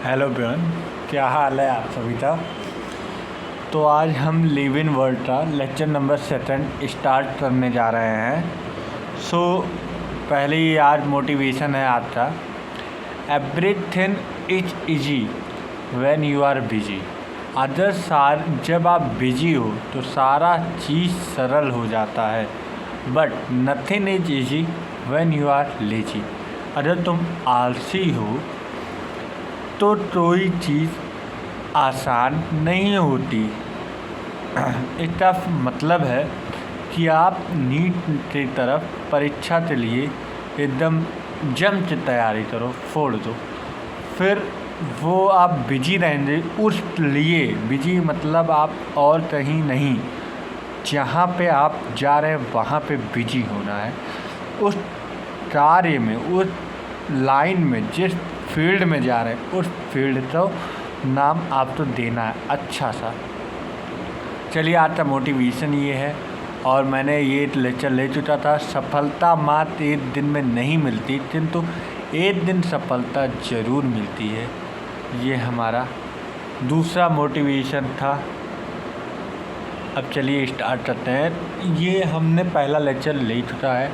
Hello beyond, क्या हाल है आप सभी का। तो आज हम लिव इन वर्ल्ड का लेक्चर नंबर 7 स्टार्ट करने जा रहे हैं। पहले ही आज मोटिवेशन है आज का। Everything is easy when you are busy. जब आप बिजी हो तो सारा चीज़ सरल हो जाता है, but nothing is easy when you are lazy. अगर तुम आलसी हो तो कोई चीज़ आसान नहीं होती। इसका मतलब है कि आप नीट की तरफ परीक्षा के लिए एकदम जम के तैयारी करो, फोड़ दो, फिर वो आप बिजी रहेंगे उस लिए। बिजी मतलब आप और कहीं नहीं, जहाँ पे आप जा रहे हैं वहाँ पे बिजी होना है। उस कार्य में, उस लाइन में, जिस फील्ड में जा रहे हैं उस फील्ड का नाम आपको देना है अच्छा सा। चलिए, आज का मोटिवेशन ये है। और मैंने ये लेक्चर ले चुका था। सफलता मात्र एक दिन में नहीं मिलती, किंतु एक दिन सफलता ज़रूर मिलती है। ये हमारा दूसरा मोटिवेशन था। अब चलिए स्टार्ट करते हैं। ये हमने पहला लेक्चर ले चुका है।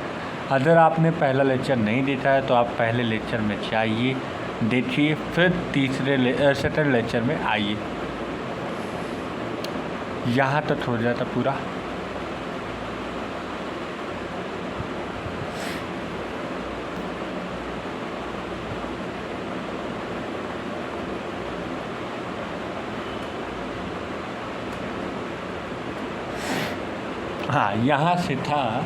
अगर आपने पहला लेक्चर नहीं देखा है तो आप पहले लेक्चर में जाइए, देखिए, फिर सेकंड लेक्चर में आइए। यहाँ तक हो जाता पूरा। हाँ, यहाँ से था।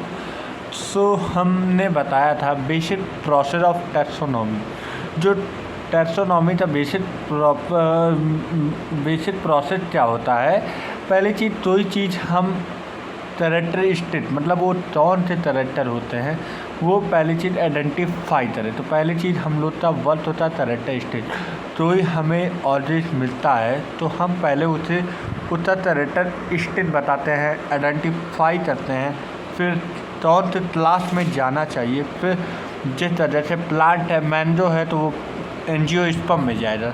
हमने बताया था बेसिक प्रोसेस ऑफ टैक्सोनॉमी। जो टैक्सोनॉमी का बेसिक प्रोसेस क्या होता है। पहली चीज़, कोई चीज़ हम कैरेक्टरिस्टिक, मतलब वो कौन से कैरेक्टर होते हैं, वो पहली चीज़ आइडेंटिफाई करें। तो पहली चीज़ हम लोग का वर्थ होता है कैरेक्टरिस्टिक। कोई हमें ऑब्जेक्ट मिलता है तो हम पहले उसे उसका कैरेक्टरिस्टिक बताते हैं, आइडेंटिफाई करते हैं, फिर कौन से क्लास में जाना चाहिए। फिर जिस तरह से प्लांट है, मैंगो है, तो वो एंजियोस्पर्म में जाएगा।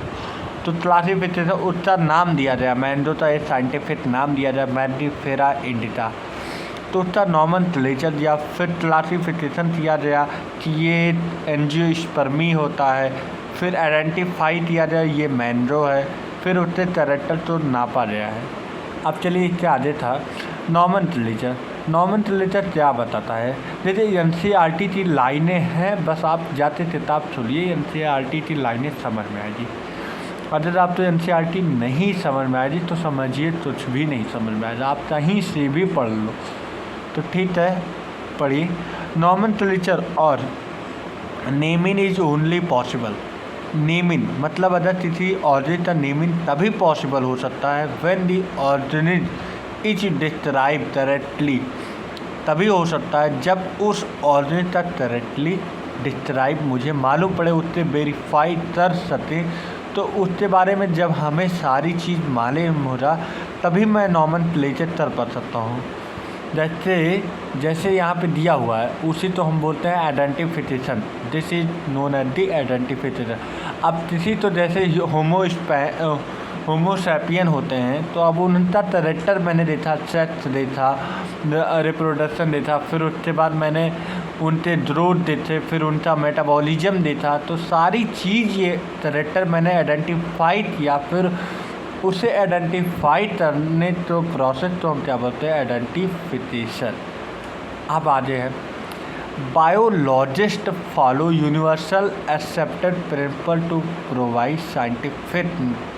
तो क्लासिफिकेशन उसका नाम दिया जाए, मैंगो का एक साइंटिफिक नाम दिया जाए, मैंडीफेरा इंडिका। तो उसका नॉमेनक्लेचर दिया, फिर क्लासिफिकेशन किया गया कि ये एंजियोस्पर्मी होता है। फिर आइडेंटिफाई किया जाए ये मैंगो है, फिर उससे कैरेक्टर तो नापा गया है। अब चलिए इसके आगे था नॉमेनक्लेचर। नॉमेनक्लेचर क्या बताता है। जैसे एनसीईआरटी की लाइनें हैं, बस आप जाते किताब छोड़िए, एनसीईआरटी की लाइनें समझ में आएगी। अगर आप तो एनसीईआरटी नहीं समझ में आएगी तो समझिए कुछ भी नहीं समझ में आएगा। आप कहीं से भी पढ़ लो तो ठीक है, पढ़िए। नॉमेनक्लेचर और naming is only possible. Naming मतलब अगर किसी ऑब्जेक्ट का नेमिंग तभी पॉसिबल हो सकता है when the object is describe correctly. तभी हो सकता है जब उस ऑब्जेक्ट का करेक्टली डिस्क्राइब मुझे मालूम पड़े, उससे वेरीफाई कर सके। तो उसके बारे में जब हमें सारी चीज़ मालूम हो जा, तभी मैं नॉमेनक्लेचर कर पा सकता हूँ। जैसे यहाँ पे दिया हुआ है उसी तो हम बोलते हैं identification. This is known as the identification. अब किसी तो जैसे होमोसैपियन होते हैं, तो अब उनका कैरेक्टर मैंने देखा, सेक्स देखा, रिप्रोडक्शन देखा, फिर उसके बाद मैंने उनके ग्रोथ देखे, फिर उनका मेटाबॉलिज्म देखा। तो सारी चीज़ ये कैरेक्टर मैंने आइडेंटिफाई किया, फिर उसे आइडेंटिफाई करने तो प्रोसेस तो हम क्या बोलते हैं, आइडेंटिफिकेशन। अब आगे है biologist follow universal accepted principle to provide scientific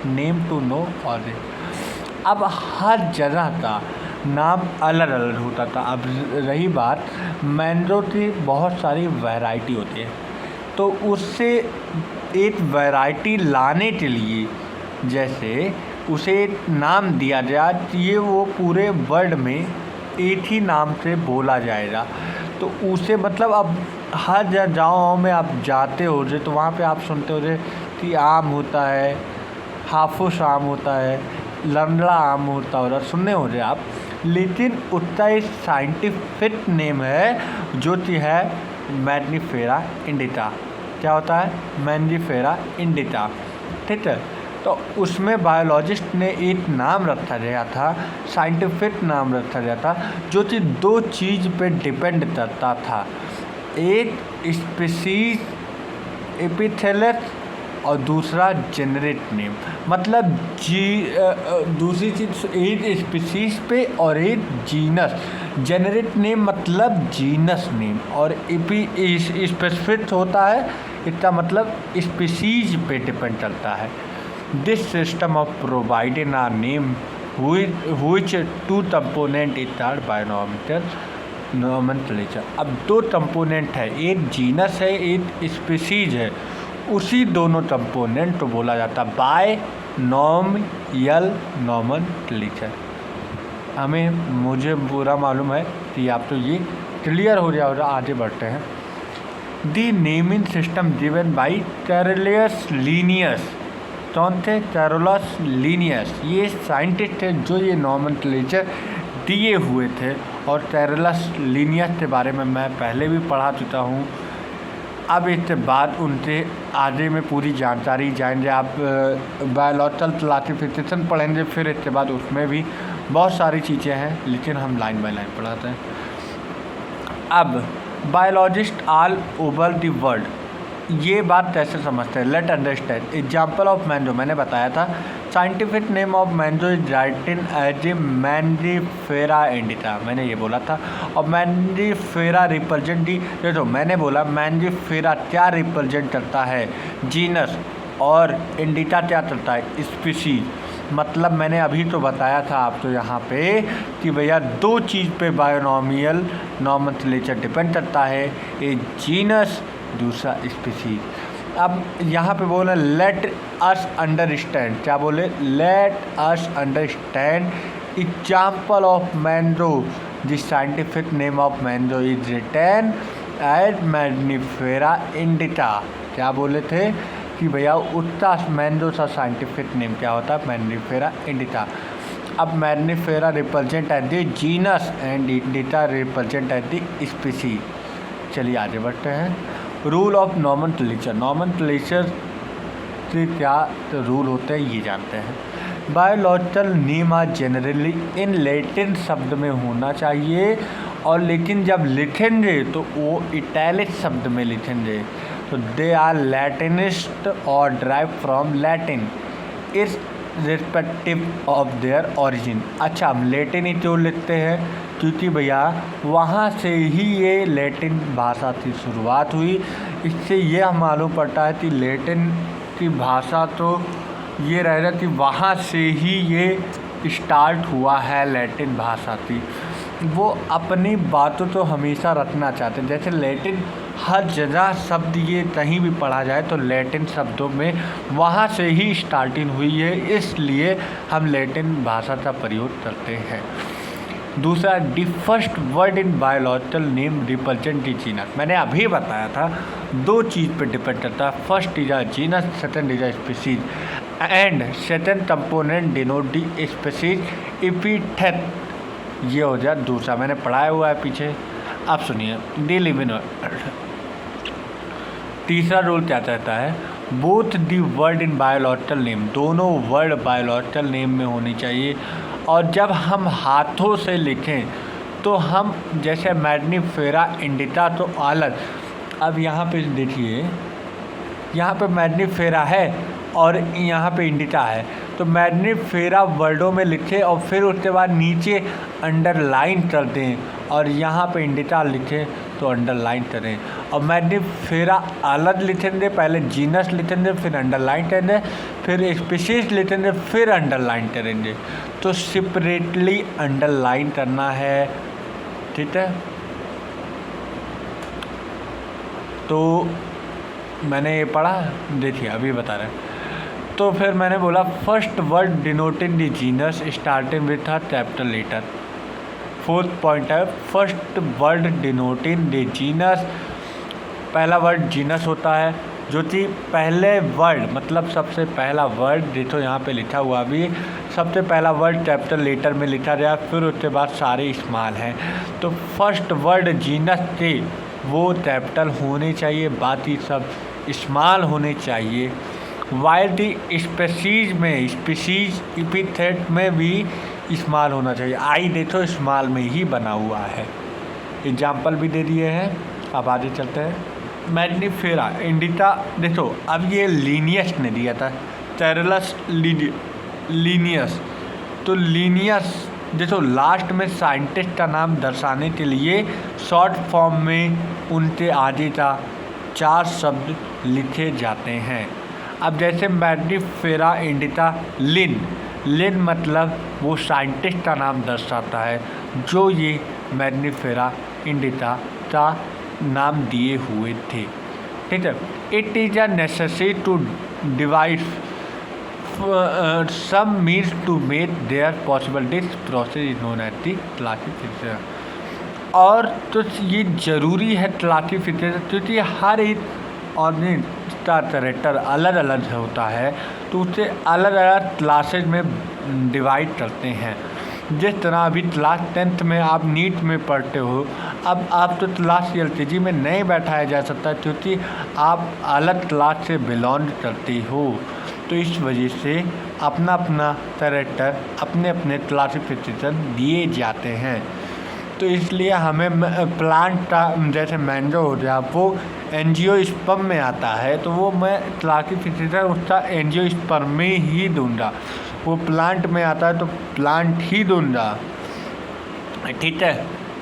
name to known object. अब हर जगह का नाम अलग अलग होता था। अब रही बात, मैंगो की बहुत सारी वैरायटी होती है, तो उससे एक वैरायटी लाने के लिए जैसे उसे एक नाम दिया जाए कि ये वो पूरे वर्ल्ड में एक ही नाम से बोला जाएगा। तो उसे मतलब अब हर जगहों में आप जाते हो जो, तो वहाँ पे आप सुनते हो जो कि आम होता है, हाफूस आम होता है, लंगड़ा आम होता हो, सुनने हो रहे आप। लेकिन उसका एक साइंटिफिक नेम है जो कि है मैंडीफेरा इंडिका। क्या होता है, मैंडीफेरा इंडिका। ठीक है। तो उसमें बायोलॉजिस्ट ने एक नाम रखा गया था, साइंटिफिक नाम रखा गया था, जो कि दो चीज़ पे डिपेंड करता था। एक स्पीसीज एपिथेलस और दूसरा जेनरिक नेम, मतलब दूसरी चीज़ एक स्पीसीज पे और एक जीनस। जेनरिक नेम मतलब जीनस नेम, और स्पेसिफिक होता है, इसका मतलब स्पीसीज पे डिपेंड करता है। This system of providing are name which two component is our binomial nomenclature। अब दो कंपोनेंट है, एक जीनस है एक स्पीसीज है, उसी दोनों कंपोनेंट तो बोला जाता है बायनॉमियल नोमेनक्लेचर। मुझे पूरा मालूम है कि आप तो ये क्लियर हो जाएगा। आगे बढ़ते हैं। The naming system given by Carolus Linnaeus. कौन थे? Carolus Linnaeus. ये साइंटिस्ट थे जो ये नोमेनक्लेचर दिए हुए थे, और कैरोलस लीनियस के बारे में मैं पहले भी पढ़ा चुका हूँ। अब इसके बाद उनसे आगे में पूरी जानकारी जाएंगे। आप बायोलॉजिकल क्लासिफिकेशन पढ़ेंगे, फिर इसके बाद उसमें भी बहुत सारी चीज़ें हैं, लेकिन हम लाइन बाय लाइन पढ़ाते हैं। अब biologist all over the world, ये बात कैसे समझते हैं? Let understand example of mango. मैंने बताया था scientific name of mango is written as a Mangifera indica, मैंने ये बोला था। और मैंजीफेरा रिप्रेजेंट दी, देखो मैंने बोला मैंजीफेरा क्या रिप्रेजेंट करता है? जीनस, और इंडिका क्या करता है? स्पीसीज। मतलब मैंने अभी तो बताया था आपको यहाँ पे कि भैया दो चीज़ पे बायोनॉमियल नोमेनक्लेचर डिपेंड करता है, एक जीनस, दूसरा स्पीसीज। अब यहाँ पे बोला लेट अस अंडरस्टैंड, क्या बोले? Let us understand example of mango. The scientific name of mango is written as Mangifera indica. क्या बोले थे कि भैया उसका मैंजो सा साइंटिफिक नेम क्या होता है? Mangifera indica. अब Mangifera represent as the genus and indica represent as the species. चलिए आगे बढ़ते हैं। Rule of nomenclature. नोमेनक्लेचर के क्या रूल होते हैं ये जानते हैं। Biological name are generally in Latin शब्द में होना चाहिए, और लेकिन जब लिखेंगे तो वो इटैलिक शब्द में लिखेंगे। तो दे आर लैटिनिस्ट और ड्राइव फ्रॉम लैटिन इस रिस्पेक्टिव ऑफ देयर ओरिजिन। अच्छा, हम लैटिन ही क्यों लिखते हैं? क्योंकि भैया वहाँ से ही ये लैटिन भाषा की शुरुआत हुई। इससे यह मालूम पड़ता है कि लैटिन की भाषा तो ये रहेगा कि वहाँ से ही ये स्टार्ट हुआ है लैटिन भाषा की। वो अपनी बातों तो हमेशा रखना चाहते हैं, जैसे लैटिन हर जगह शब्द ये कहीं भी पढ़ा जाए तो लैटिन शब्दों में वहाँ से ही स्टार्टिंग हुई है, इसलिए हम लैटिन भाषा का प्रयोग करते हैं। दूसरा, the first word in biological name represent the genus. मैंने अभी बताया था दो चीज़ पे डिपेंड करता है, first is a genus, second is a species, and second component denote the species epithet. ये हो जाए दूसरा, मैंने पढ़ाया हुआ है पीछे। अब सुनिए द लिविंग वर्ड। तीसरा रूल क्या कहता है? Both the word in biological name, दोनों वर्ड बायोलॉजिकल नेम में होनी चाहिए। और जब हम हाथों से लिखें तो हम जैसे मैग्नीफेरा इंडिका तो अलग। अब यहाँ पे देखिए, यहाँ पे मैग्नीफेरा है और यहाँ पे इंडिका है, तो मैग्नीफेरा वर्डों में लिखे और फिर उसके बाद नीचे अंडरलाइन कर दें, और यहाँ पे इंडिका लिखें तो अंडरलाइन करें। और मैग्नीफेरा अलग लिखेंगे, पहले जीनस लिखेंगे, फिर अंडरलाइन करेंगे, फिर स्पीशीज लिखेंगे, फिर अंडरलाइन करेंगे। तो सेपरेटली अंडरलाइन करना है, ठीक है। तो मैंने ये पढ़ा, देखिए अभी बता रहे हैं। तो फिर मैंने बोला first word denoting the genus starting with a capital letter. Fourth point है first word denoting the genus. पहला वर्ड जीनस होता है, जो कि पहले वर्ड मतलब सबसे पहला वर्ड, देखो यहाँ पे लिखा हुआ भी, सबसे पहला वर्ड कैपिटल लेटर में लिखा गया, फिर उसके बाद सारे स्मॉल हैं। तो फर्स्ट वर्ड जीनस के वो कैपिटल होने चाहिए, बाकी सब स्मॉल होने चाहिए। वाइल दी स्पीसीज एपिथेट में भी स्मॉल होना चाहिए। आई देखो स्मॉल में ही बना हुआ है। एग्जाम्पल भी दे दिए हैं। अब आगे चलते हैं। मैग्नीफेरा इंडिका देखो, अब ये लीनियस ने दिया था, टेरेलस लीनियस। तो लीनियस देखो लास्ट में साइंटिस्ट का नाम दर्शाने के लिए शॉर्ट फॉर्म में उनके आगे का 4 शब्द लिखे जाते हैं। अब जैसे मैग्नीफेरा इंडिका लिन मतलब वो साइंटिस्ट का नाम दर्शाता है जो ये मैग्नीफेरा इंडिका का नाम दिए हुए थे। ठीक है। It is a necessary to devise some means to make their possible this process is known as the classification। और तो ये ज़रूरी है क्लासिफिकेशन, क्योंकि हर एक ऑर्गेनिज्म का कैरेक्टर अलग अलग होता है, तो उसे अलग अलग क्लासेज में डिवाइड करते हैं। जिस तरह अभी क्लास 10th में आप नीट में पढ़ते हो, अब आप तो क्लास LKG में नहीं बैठाया जा सकता क्योंकि आप अलग क्लास से बिलोंग करते हो। तो इस वजह से अपना अपना कैरेक्टर अपने अपने क्लासिफिकेशन दिए जाते हैं। तो इसलिए हमें प्लांट का जैसे मैंगो हो गया वो एंजियोस्पर्म में आता है, तो वो मैं क्लासिफिकेशन उसका एंजियोस्पर्म में ही दूंगा। वो प्लांट में आता है तो प्लांट ही दूंगा। ठीक है।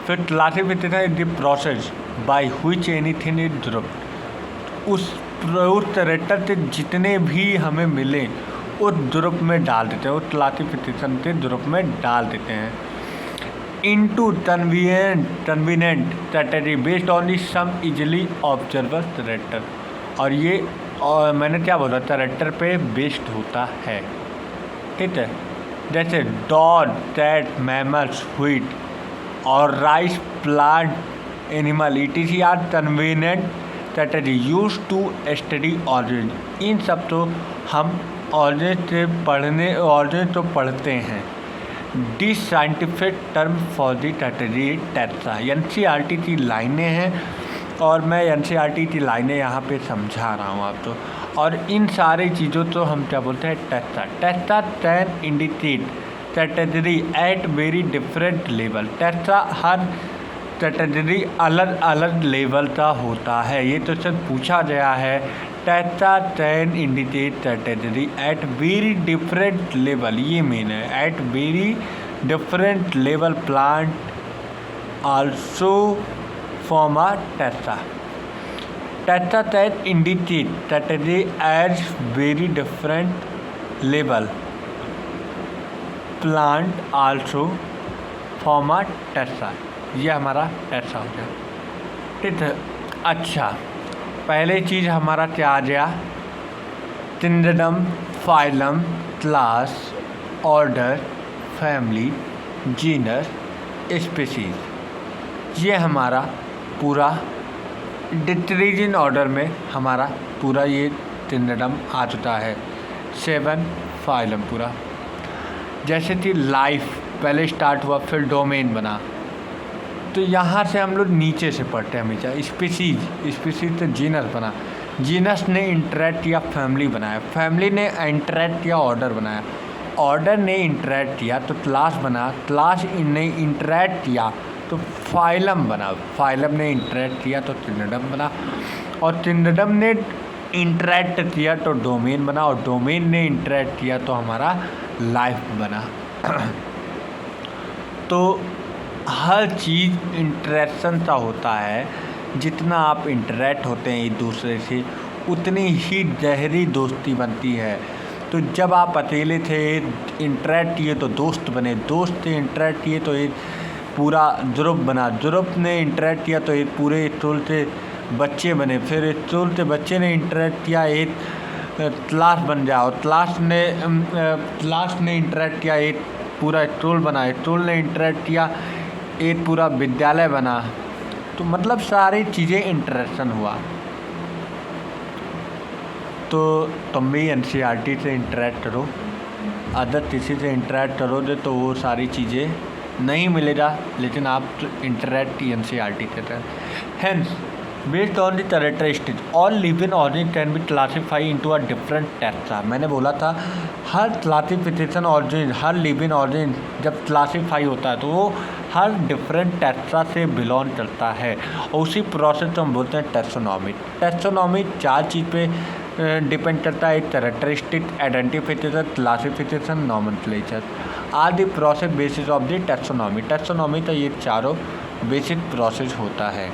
फिर classification is the process by which anything is grouped. उस कैरेक्टर से जितने भी हमें मिले उस ग्रुप में डाल देते हैं, उस क्लासिफिकेशन के ग्रुप में डाल देते हैं। Into convenient category based on the some easily observer character. और ये मैंने क्या बोला, कैरेक्टर पे बेस्ड होता है। ठीक है। जैसे डॉग, कैट, मैमल्स, व्हीट और rice, plant, animal, it are convenient category use to study organ. इन सब तो हम ऑर्गेन तो पढ़ते हैं। This scientific term for the category tetra. NCERT की लाइनें हैं और मैं NCERT की लाइनें यहाँ पे समझा रहा हूँ आपको। और इन सारी चीज़ों तो हम क्या बोलते हैं, tetra. Tetra can indicate category at very different level. Tetra हर कैटेगरी अलग अलग लेवल का होता है। ये तो सिर्फ पूछा गया है। Tetra can indicate category at very different level, ये मीन है at very different level plant also form a tetra. Tetra can indicate category at very different level plant also form a tetra. ये हमारा tetra हो गया। ठीक है। अच्छा, पहले चीज़ हमारा क्या आ गया, kingdom, phylum, class, order, family, genus, species. ये हमारा पूरा डिक्रीजिंग ऑर्डर में हमारा पूरा ये किंगडम आ चुका है। 7 फाइलम पूरा। जैसे कि लाइफ पहले स्टार्ट हुआ, फिर डोमेन बना, तो यहाँ से हम लोग नीचे से पढ़ते हैं हमेशा। स्पीसीज से जीनस बना, जीनस ने इंटरेक्ट किया, फैमिली बनाया, फैमिली ने इंटरेक्ट किया, ऑर्डर बनाया, ऑर्डर ने इंटरेक्ट किया तो क्लास बना, क्लास ने इंटरेक्ट किया तो फाइलम बना, फाइलम ने इंटरेक्ट किया तो किंगडम बना, और किंगडम ने इंटरेक्ट किया तो डोमेन बना, और डोमेन ने इंटरेक्ट किया तो हमारा लाइफ बना। तो हर चीज़ इंटरेक्शन का होता है। जितना आप इंटरेक्ट होते हैं एक दूसरे से उतनी ही गहरी दोस्ती बनती है। तो जब आप अकेले थे इंटरेक्ट किए तो दोस्त बने, दोस्त से इंटरेक्ट किए तो एक पूरा ग्रुप बना, ग्रुप ने इंटरेक्ट किया तो एक पूरे स्कूल से बच्चे बने, फिर स्कूल से बच्चे ने इंटरेक्ट किया एक क्लास बन जाओ, क्लास ने इंटरेक्ट किया एक पूरा स्कूल बना, स्कूल ने इंटरेक्ट किया एक पूरा विद्यालय बना। तो मतलब सारी चीज़ें इंटरेक्शन हुआ। तो तुम भी NCERT से इंटरेक्ट करो, अदर किसी से इंटरेक्ट करोगे तो वो सारी चीज़ें नहीं मिलेगा, लेकिन आप इंटरेक्ट NCERT से करें। Hence based on the characteristic all living organisms can be classify into a different taxa. मैंने बोला था हर क्लासिफिकेशन ऑर्गेनिज, हर लिविंग ऑर्गेनिज जब क्लासीफाई होता है तो वो हर डिफरेंट टैक्सा से बिलोंग करता है और उसी प्रोसेस को हम बोलते हैं टैक्सोनॉमी। टैक्सोनॉमी 4 चीज़ पे डिपेंड करता है, characteristic, identification, classification, nomenclature are the process basis of the taxonomy. Taxonomy का ये चारों बेसिक प्रोसेस होता है।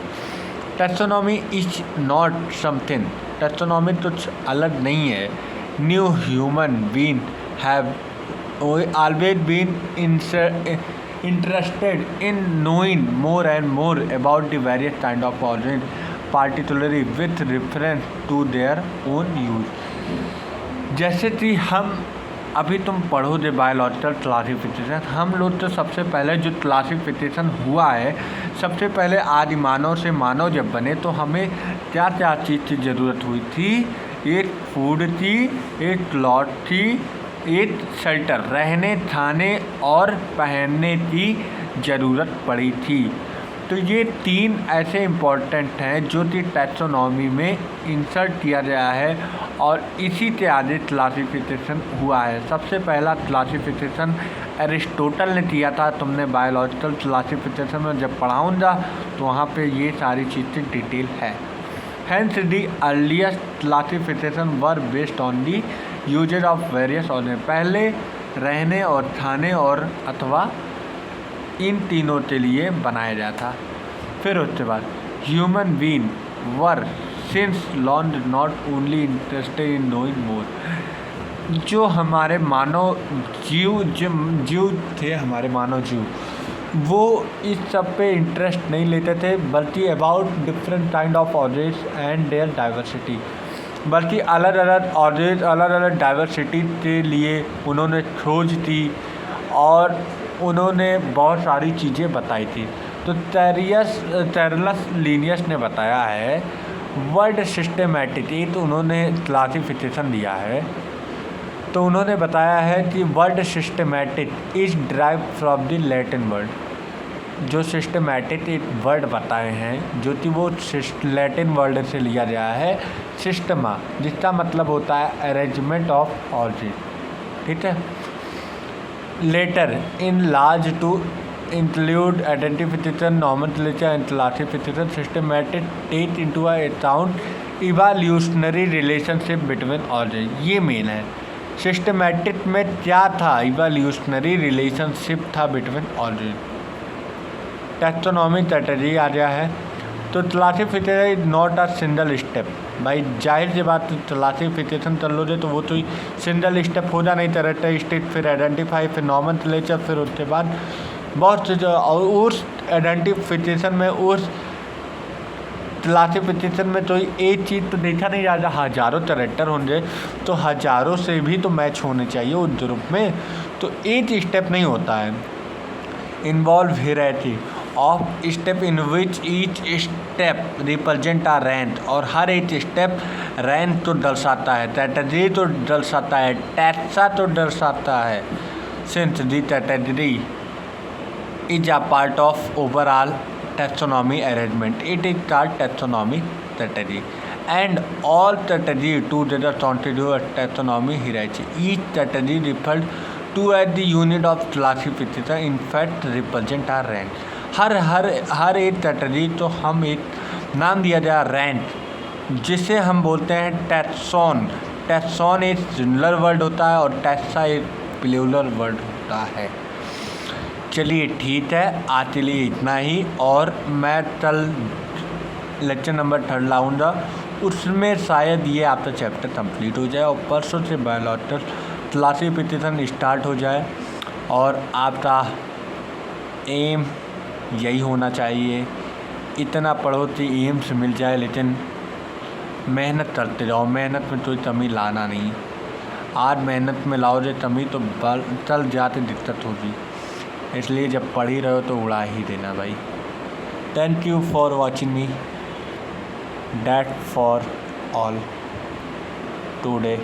Taxonomy is not something, taxonomy कुछ अलग नहीं है। New human being have always been interested in knowing more and more about the various kind of origins, particularly with reference to their own use। जैसे कि हम अभी तुम पढ़ोगे बायोलॉजिकल क्लासिफिकेशन, हम लोग तो सबसे पहले जो क्लासिफिकेशन हुआ है, सबसे पहले आदि मानव से मानव जब बने तो हमें क्या क्या चीज़ की ज़रूरत हुई थी। एक फूड थी, एक क्लॉथ थी, एक शेल्टर, रहने खाने और पहनने की ज़रूरत पड़ी थी। तो ये 3 ऐसे इम्पोर्टेंट हैं जो कि टैक्सोनॉमी में इंसर्ट किया गया है और इसी के आगे क्लासिफिकेशन हुआ है। सबसे पहला क्लासिफिकेशन एरिस्टोटल ने किया था। तुमने बायोलॉजिकल क्लासिफिकेशन में जब पढ़ाऊँगा तो वहाँ पे ये सारी चीज़ें डिटेल है। Hence the earliest classification were based on the usage of various organs। पहले रहने और खाने और अथवा इन तीनों के लिए बनाया गया था। फिर उसके बाद human being were since long not only interested in knowing मोर। जो हमारे मानव जीव थे, हमारे मानव जीव, वो इस सब पे इंटरेस्ट नहीं लेते थे, बल्कि about different kind of organisms and their diversity, बल्कि अलग अलग ऑर्गेनिज, अलग अलग डाइवर्सिटी के लिए उन्होंने खोज की और उन्होंने बहुत सारी चीज़ें बताई थी। तो टेरलस लीनियस ने बताया है वर्ड सिस्टमैटिक, ये तो उन्होंने क्लासिफिकेशन दिया है। तो उन्होंने बताया है कि word systematic is drive from the Latin word. जो सिस्टमैटिक एक वर्ड बताए हैं जो कि वो लैटिन वर्ड से लिया गया है, सिस्टमा, जिसका मतलब होता है अरेंजमेंट ऑफ ऑर्गेनिज। ठीक है। Later in large to include identification, nomenclature and classification, systematic take into account evolutionary relationship between organisms. ये मेन है। सिस्टमैटिक में क्या था? इवोल्यूशनरी रिलेशनशिप था बिटवीन ऑर्गेनिज। टैक्सोनॉमी स्ट्रेटजी आ गया है। तो classification is not a single step. भाई जाहिर सी बात, क्लासिफिकेशन कर लोगे तो वो तो सिंगल स्टेप हो जा नहीं, कैरेक्टरिस्टिक, फिर आइडेंटिफाई, फिर नॉमेनक्लेचर, फिर उसके बाद बहुत से और उस आइडेंटिफिकेशन में, उस क्लासिफिकेशन में तो एक चीज़ तो देखा नहीं जाता, हज़ारों कैरेक्टर होंगे तो हज़ारों से भी तो मैच होने चाहिए उस ग्रुप में। तो एक स्टेप नहीं होता है, involve variety of step in which each step represent a rank, और हर एक स्टेप रैंक तो दर्शाता है, कैटेगरी तो दर्शाता है, टैक्सा तो दर्शाता है। Since the category is a part of overall taxonomy arrangement, it is called taxonomy strategy, and all strategy together constitute a taxonomy hierarchy. Each strategy referred to as the unit of classification in fact represent a rank। हर एक strategy तो हम एक नाम दिया जाए rank, जिसे हम बोलते हैं टैक्सॉन। टैक्सॉन एक सिंगुलर वर्ड होता है और टैक्सा एक प्लूरल वर्ड होता है। चलिए ठीक है, आज के लिए इतना ही, और मैं कल लेक्चर नंबर 3 लाऊंगा, उसमें शायद ये आपका चैप्टर कंप्लीट हो जाए और परसों से बायोलॉजिकल क्लासिफिकेशन स्टार्ट हो जाए। और आपका एम यही होना चाहिए, इतना पढ़ो कि एम्स मिल जाए, लेकिन मेहनत करते जाओ। मेहनत में कोई कमी लाना नहीं, आज मेहनत में लाओगे कमी तो चल जाते दिक्कत होगी, इसलिए जब पढ़ ही रहे हो तो उड़ा ही देना भाई। Thank you for watching me, that for all today.